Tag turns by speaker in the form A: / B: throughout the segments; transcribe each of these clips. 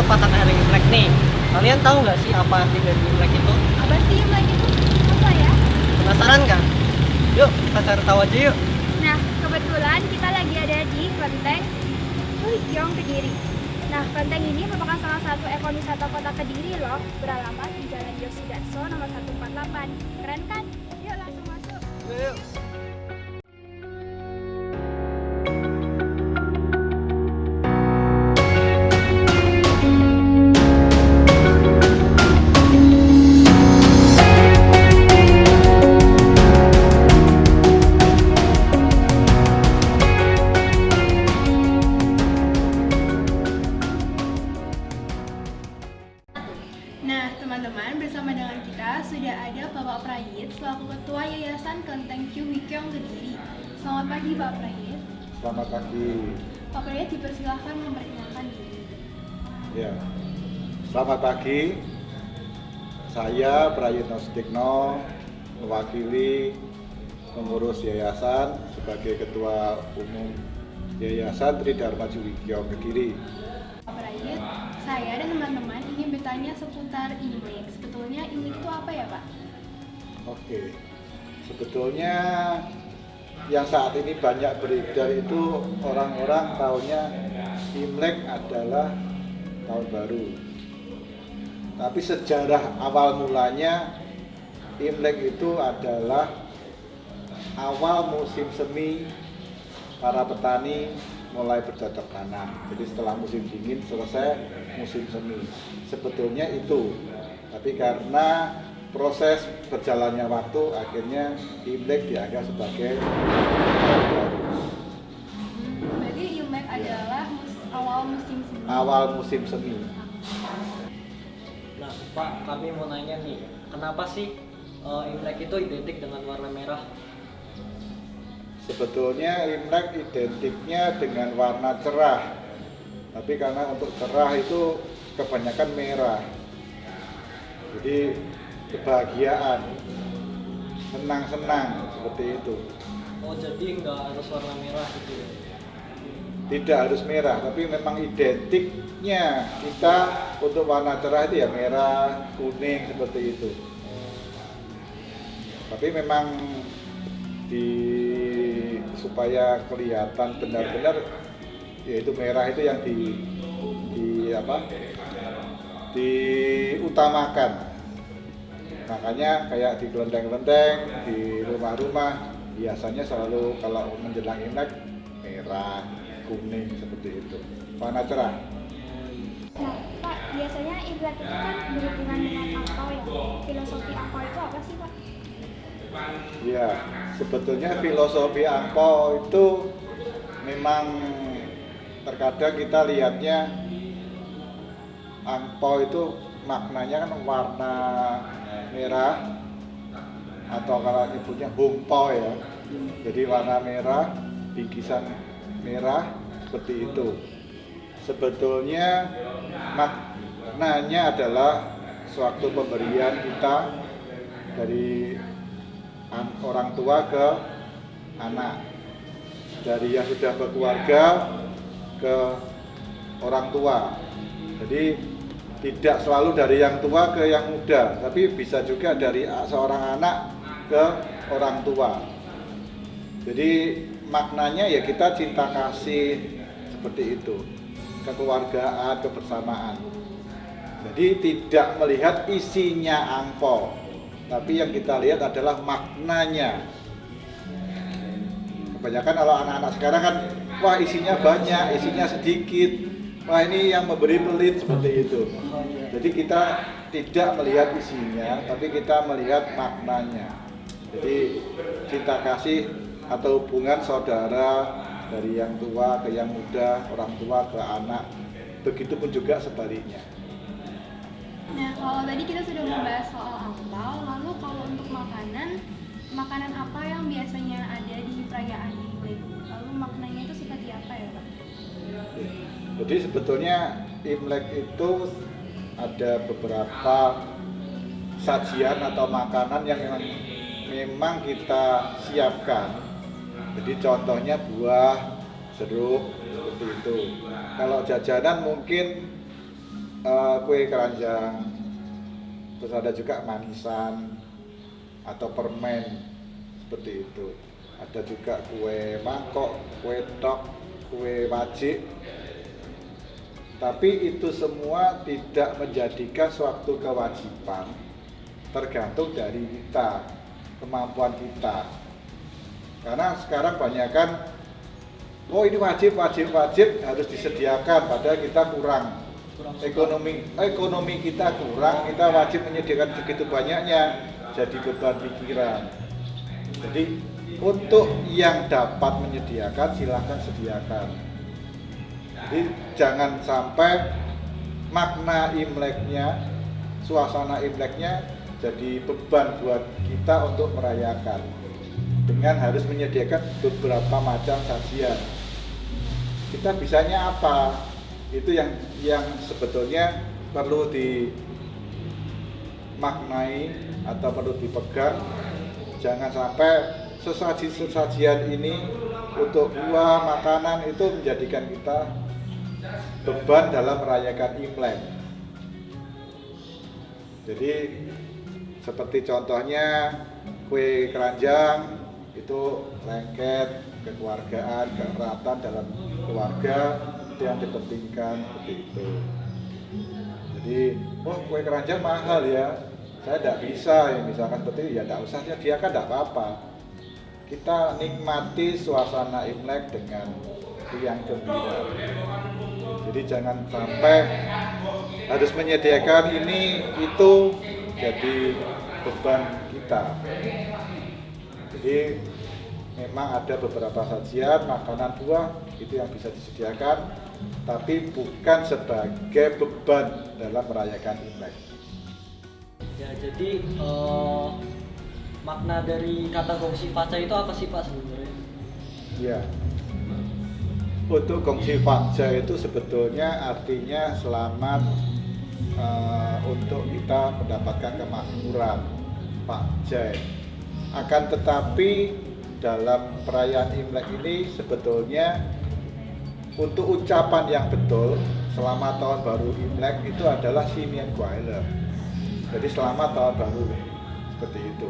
A: bertepatan hari Imlek nih. Kalian tahu nggak sih apa arti dari Imlek itu?
B: Apa sih Imlek itu? Apa ya?
A: Penasaran kan? Yuk, kita cari tahu aja yuk.
B: Nah, kebetulan kita lagi ada di Klenteng Huikyong Kediri. Nah, Klenteng ini merupakan salah satu ekowisata kota Kediri loh, beralamat di Jalan Yosudarso nomor 148. Keren kan? Yuk langsung masuk.
A: Yuk.
B: Nah, teman-teman, bersama dengan kita sudah ada Bapak Prayit selaku Ketua Yayasan Kelenteng Huikyong Kediri. Selamat pagi, Pak Prayit.
C: Selamat pagi.
B: Pak Prayit dipersilahkan memperkenalkan diri.
C: Ya. Selamat pagi. Saya Prayitno Sutikno, mewakili pengurus yayasan sebagai Ketua Umum Yayasan Tridharma Huikyong Kediri.
B: Pak Prayit, saya dan teman-teman ingin bertanya seputar Imlek. Sebetulnya Imlek itu apa ya, Pak?
C: Oke. Sebetulnya yang saat ini banyak beredar itu orang-orang taunya Imlek adalah tahun baru. Tapi sejarah awal mulanya Imlek itu adalah awal musim semi, para petani mulai bercocok tanam. Jadi setelah musim dingin selesai musim semi. Sebetulnya itu. Tapi karena proses berjalannya waktu akhirnya Imlek dianggap sebagai tahun baru.
B: Berarti Imlek adalah awal musim semi.
C: Awal musim semi.
A: Nah, Pak, kami mau nanya nih, kenapa sih Imlek itu identik dengan warna merah?
C: Sebetulnya Imlek identiknya dengan warna cerah. Tapi karena untuk cerah itu kebanyakan merah. Jadi kebahagiaan, senang-senang seperti itu.
A: Oh, jadi nggak harus warna merah gitu ya?
C: Tidak harus merah, tapi memang identiknya kita untuk warna cerah itu ya merah, kuning seperti itu. Tapi memang supaya kelihatan benar-benar yaitu merah itu yang diutamakan. Makanya kayak di kelenteng-kelenteng, di rumah-rumah biasanya selalu kalau menjelang Imlek merah, kuning seperti itu. Warna cerah.
B: Nah, Pak, biasanya Imlek itu kan berhubungan dengan angpao ya. Filosofi angpao itu apa sih, Pak?
C: Ya, sebetulnya filosofi angpao itu memang terkadang kita lihatnya angpao itu maknanya kan warna merah atau kalau nyebutnya hongpao ya. Jadi warna merah, bingkisan merah seperti itu. Sebetulnya maknanya adalah suatu pemberian kita dari orang tua ke anak, dari yang sudah berkeluarga ke orang tua. Jadi tidak selalu dari yang tua ke yang muda, tapi bisa juga dari seorang anak ke orang tua. Jadi maknanya ya kita cinta kasih seperti itu, kekeluargaan, kebersamaan. Jadi tidak melihat isinya angpao, tapi yang kita lihat adalah maknanya. Kebanyakan kalau anak-anak sekarang kan, wah isinya banyak, isinya sedikit, wah ini yang memberi pelit seperti itu. Jadi kita tidak melihat isinya, tapi kita melihat maknanya. Jadi cinta kasih atau hubungan saudara dari yang tua ke yang muda, orang tua ke anak, begitupun juga sebaliknya.
B: Nah, kalau tadi kita sudah membahas soal angpao, lalu kalau untuk makanan apa yang biasanya ada di perayaan Imlek? Lalu maknanya itu seperti apa ya, Pak?
C: Jadi sebetulnya Imlek itu ada beberapa sajian atau makanan yang memang kita siapkan. Jadi contohnya buah, jeruk, seperti itu. Kalau jajanan mungkin kue keranjang, terus ada juga manisan atau permen seperti itu. Ada juga kue mangkok, kue tok, kue wajik. Tapi itu semua tidak menjadikan suatu kewajiban, tergantung dari kita, kemampuan kita. Karena sekarang banyakkan, oh ini wajib harus disediakan, padahal kita kurang. Ekonomi kita kurang, kita wajib menyediakan begitu banyaknya, jadi beban pikiran. Jadi untuk yang dapat menyediakan silahkan sediakan. Jadi jangan sampai makna Imleknya, suasana Imleknya jadi beban buat kita untuk merayakan dengan harus menyediakan beberapa macam sajian. Kita bisanya apa? Itu yang sebetulnya perlu dimaknai atau perlu dipegang. Jangan sampai sesajian ini untuk buah makanan itu menjadikan kita beban dalam merayakan Imlek. Jadi seperti contohnya kue keranjang itu lengket, kekeluargaan, keeratan dalam keluarga itu yang dipentingkan seperti itu. Jadi, kue keranjang mahal ya, saya tidak bisa ya, misalkan seperti itu ya tidak usah sediakan, tidak apa-apa. Kita nikmati suasana Imlek dengan riang gembira. Jadi jangan sampai harus menyediakan ini itu jadi beban kita. Jadi memang ada beberapa sajian makanan buah itu yang bisa disediakan, tapi bukan sebagai beban dalam merayakan Imlek.
A: Ya, jadi makna dari kata gongsi faca itu apa sih Pak sebenarnya?
C: Ya, untuk gongsi faca itu sebetulnya artinya selamat untuk kita mendapatkan kemakmuran, Pak Jai. Akan tetapi dalam perayaan Imlek ini sebetulnya untuk ucapan yang betul selamat tahun baru Imlek itu adalah Sinien Gwaile. Jadi selamat tahun baru seperti itu.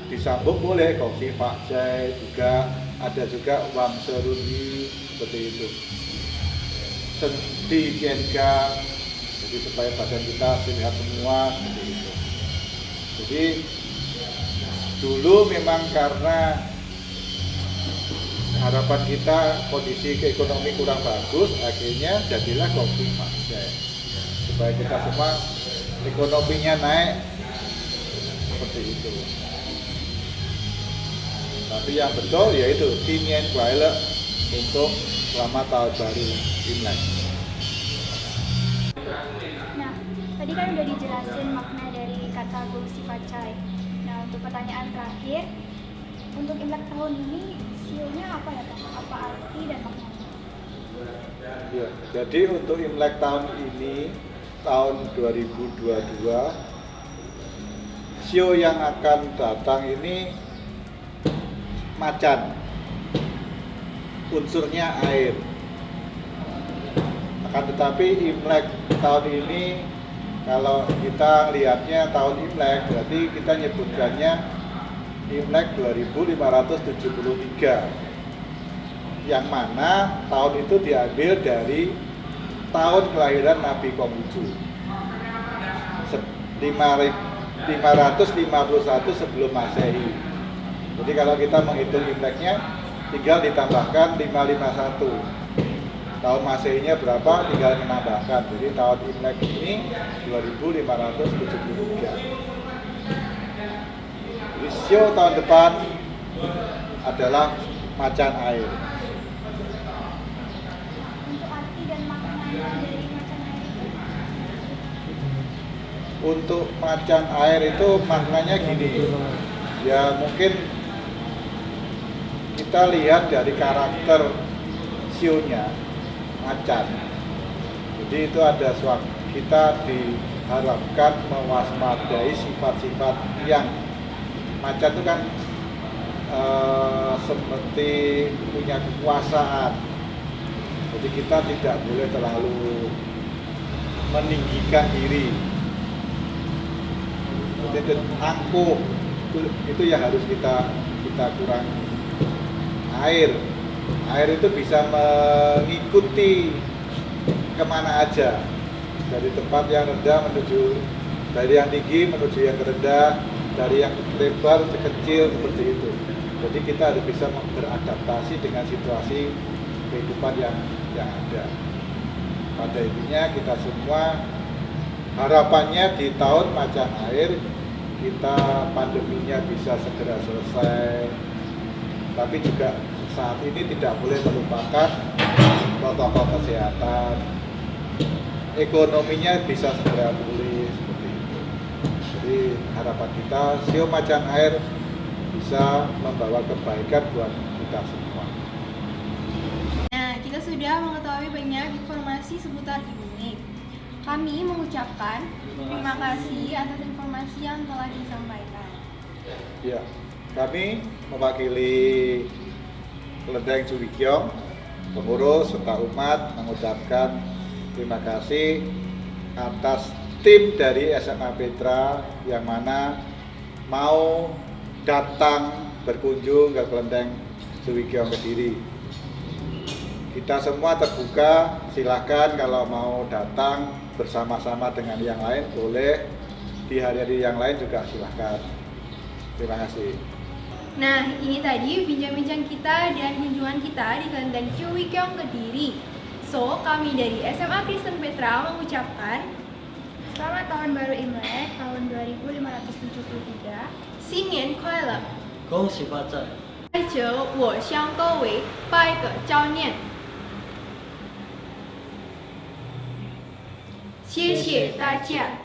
C: Disambung boleh gongsi Pak Jai juga, ada juga Wang Seruni seperti itu. Sendi Jenga, jadi supaya badan kita sehat semua seperti itu. Jadi dulu memang karena harapan kita kondisi ekonomi kurang bagus, akhirnya jadilah gongsi Pak Jai supaya kita semua ekonominya naik seperti itu. Tapi yang betul yaitu Sinien Gwaile untuk selamat tahun baru Imlek.
B: Nah, tadi kan udah dijelasin makna dari kata gongsi facai. Nah, untuk pertanyaan terakhir, untuk Imlek tahun ini sionya apa ya Pak? Apa arti dan maknanya?
C: Ya, jadi untuk Imlek tahun ini, tahun 2022, sio yang akan datang ini macan, unsurnya air. Akan tetapi Imlek tahun ini kalau kita lihatnya tahun Imlek berarti kita nyebutkannya Imlek 2573, yang mana tahun itu diambil dari tahun kelahiran Nabi Konghucu 551 sebelum Masehi. Jadi kalau kita menghitung Imleknya tinggal ditambahkan 551. Tahun Masehinya berapa tinggal menambahkan. Jadi tahun Imlek ini 2573. Jadi sio tahun depan adalah macan air.
B: Untuk arti dan maknanya dari macan air itu?
C: Untuk macan air itu maknanya gini. Ya mungkin kita lihat dari karakter sionya macan. Jadi itu ada suatu kita diharapkan mewaspadai sifat-sifat yang macan itu kan seperti punya kekuasaan. Jadi Jadi kita tidak boleh terlalu meninggikan diri. Jadi angkuh itu yang harus kita kurangi. Air itu bisa mengikuti kemana aja, dari tempat yang rendah menuju, dari yang tinggi menuju yang rendah, dari yang lebar ke kecil, seperti itu. Jadi kita harus bisa beradaptasi dengan situasi kehidupan yang ada. Pada intinya kita semua harapannya di tahun macan air kita pandeminya bisa segera selesai, tapi juga saat ini tidak boleh melupakan protokol kesehatan, ekonominya bisa segera pulih, seperti itu. Jadi harapan kita Sio Macan Air bisa membawa kebaikan buat kita semua.
D: Nah, kita sudah mengetahui banyak informasi seputar Ibunik. Kami mengucapkan terima kasih atas informasi yang telah disampaikan.
C: Ya, kami mewakili Kelenteng Cuwikyong, pengurus serta umat mengucapkan terima kasih atas tim dari SMA Petra yang mana mau datang berkunjung ke Kelenteng Cuwikyong Kediri. Kita semua terbuka, silahkan kalau mau datang bersama-sama dengan yang lain boleh, di hari-hari yang lain juga silahkan. Terima kasih.
D: Nah, ini tadi bincang-bincang kita dan kunjungan kita di Kelenteng Cuwikyong Kediri. So, kami dari SMA Kristen Petra mengucapkan
B: Selamat Tahun Baru Imlek tahun 2573.
D: 新年快乐，
A: 恭喜发财。
D: 拜者我乡各位拜个早年。谢谢大家。